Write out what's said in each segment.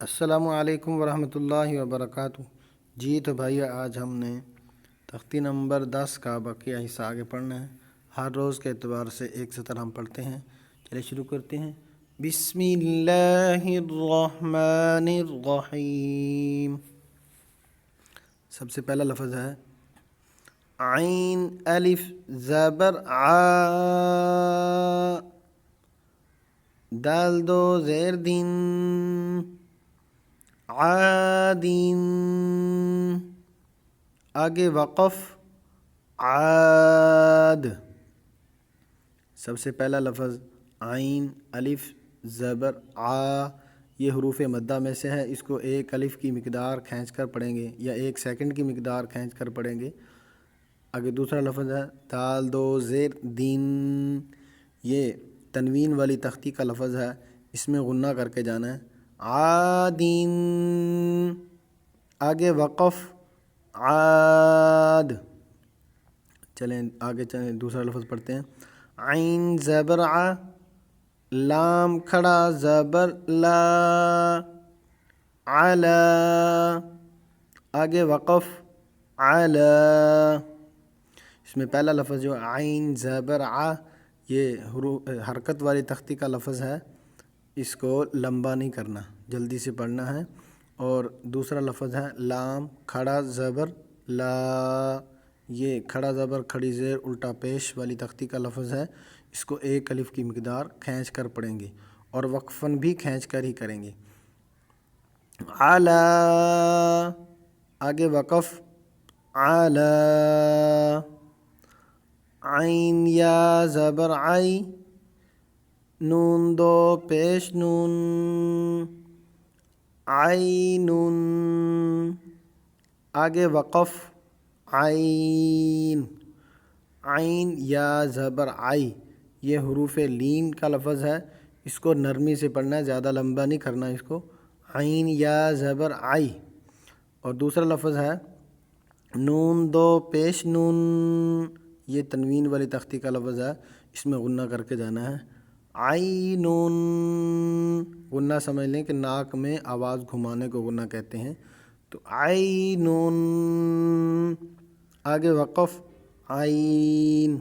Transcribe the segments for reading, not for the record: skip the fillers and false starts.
السلام علیکم ورحمۃ اللہ وبرکاتہ۔ جی تو بھائی آج ہم نے تختی نمبر 10 کا بقیہ حصہ آگے پڑھنا ہے۔ ہر روز کے اعتبار سے ایک سطر ہم پڑھتے ہیں۔ چلیے شروع کرتے ہیں۔ بسم اللہ الرحمن الرحیم۔ سب سے پہلا لفظ ہے عین الف زبر ع، دال دو زیر دین، عادین، آگے وقف عاد۔ سب سے پہلا لفظ عین الف زبر آ، یہ حروف مدہ میں سے ہے۔ اس کو ایک الف کی مقدار کھینچ کر پڑھیں گے یا 1 سیکنڈ کی مقدار کھینچ کر پڑھیں گے۔ آگے دوسرا لفظ ہے دال دو زیر دین، یہ تنوین والی تختی کا لفظ ہے، اس میں غنہ کر کے جانا ہے، عادین۔ آگے وقف عاد۔ چلیں آگے دوسرا لفظ پڑھتے ہیں عین زبر ع، لام کھڑا زبر لا، علا، آگے وقف علا۔ اس میں پہلا لفظ جو عین زبر ع، یہ حرکت والی تختی کا لفظ ہے، اس کو لمبا نہیں کرنا، جلدی سے پڑھنا ہے۔ اور دوسرا لفظ ہے لام کھڑا زبر لا، یہ کھڑا زبر کھڑی زیر الٹا پیش والی تختی کا لفظ ہے، اس کو 1 الف کی مقدار کھینچ کر پڑھیں گے اور وقفاً بھی کھینچ کر ہی کریں گے۔ علا، آگے وقف علا، عین یا زبر عی، نون دو پیش نون، عینون، آگے وقف عین، عین یا زبر عی، یہ حروف لین کا لفظ ہے، اس کو نرمی سے پڑھنا ہے، زیادہ لمبا نہیں کرنا اس کو، عین یا زبر عی۔ اور دوسرا لفظ ہے نون دو پیش نون، یہ تنوین والی تختی کا لفظ ہے، اس میں غنہ کر کے جانا ہے، عینون۔ غنہ سمجھ لیں کہ ناک میں آواز گھمانے کو غنہ کہتے ہیں، تو عینون، آگے وقف عین۔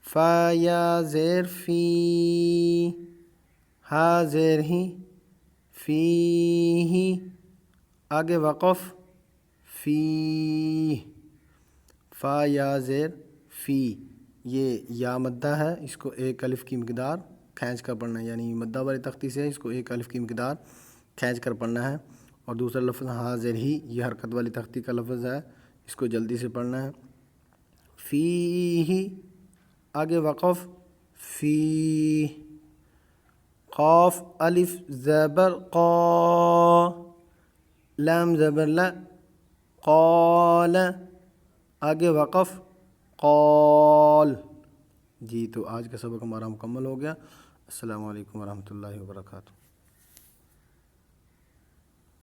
فا یا زیر فی، ہا زیر ہی، فی ہی، آگے وقف فی، فا یا زیر فی، یہ یا مدہ ہے، اس کو 1 الف کی مقدار کھینچ کر پڑھنا ہے، یعنی مدہ والی تختی سے اس کو 1 الف کی مقدار کھینچ کر پڑھنا ہے۔ اور دوسرا لفظ ہا زیر ہی، یہ حرکت والی تختی کا لفظ ہے، اس کو جلدی سے پڑھنا ہے، فی ہی، آگے وقف فی۔ قاف الف زبر قا، لام زبر لا، قال، آگے وقف قال۔ جی تو آج کا سبق ہمارا مکمل ہو گیا۔ السلام علیکم ورحمۃ اللہ وبرکاتہ۔